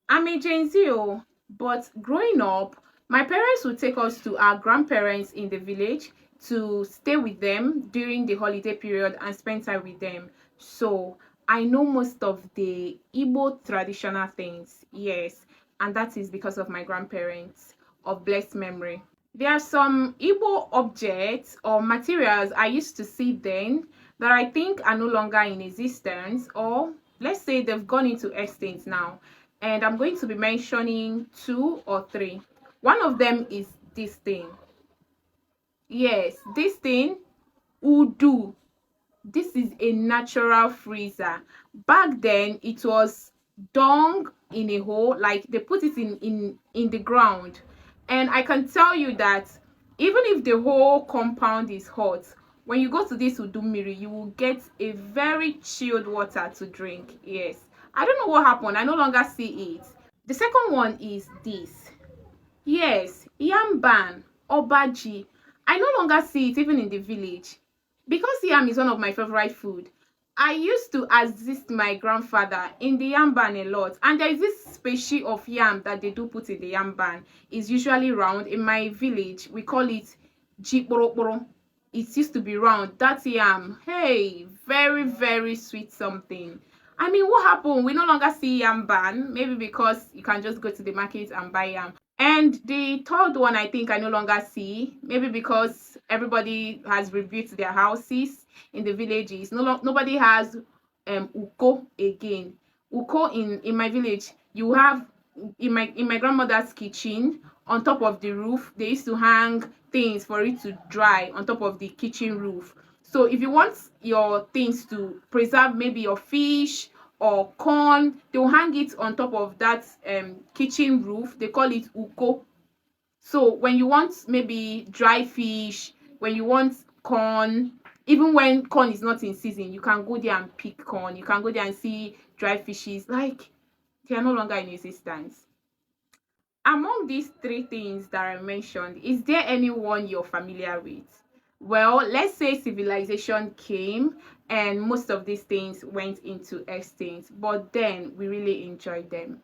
I'm a Gen Z, but growing up, my parents would take us to our grandparents in the village to stay with them during the holiday period and spend time with them. So I know most of the Igbo traditional things, yes, and that is because of my grandparents of blessed memory. There are some Igbo objects or materials I used to see then that I think are no longer in existence, or let's say they've gone into extinct now. And I'm going to be mentioning two or three. One of them is this thing. Yes, this thing, Udu. This is a natural freezer. Back then, it was dung in a hole, like they put it in the ground. And I can tell you that even if the whole compound is hot, when you go to this udumiri, you will get a very chilled water to drink. Yes, I don't know what happened, I no longer see it. The second one is this. Yes, yam ban, obaji. I no longer see it even in the village. Because yam is one of my favorite food, I used to assist my grandfather in the yam ban a lot. And there is this species of yam that they do put in the yam ban. It's usually round. In my village, we call it jiporokporo. It used to be round. That yam, hey, very, very sweet something. I mean, what happened? We no longer see yam ban. Maybe because you can just go to the market and buy yam. And the third one, I think I no longer see, maybe because everybody has rebuilt their houses in the villages. Nobody has uko again. Uko in my village, you have in my grandmother's kitchen on top of the roof. They used to hang things for it to dry on top of the kitchen roof. So if you want your things to preserve, maybe your fish or corn, they'll hang it on top of that kitchen roof. They call it uko. So when you want maybe dry fish, when you want corn, even when corn is not in season, you can go there and pick corn. You can go there and see dry fishes. Like, they are no longer in existence. Among these three things that I mentioned, is there anyone you're familiar with? Well, let's say civilization came and most of these things went into extinct, but then we really enjoyed them.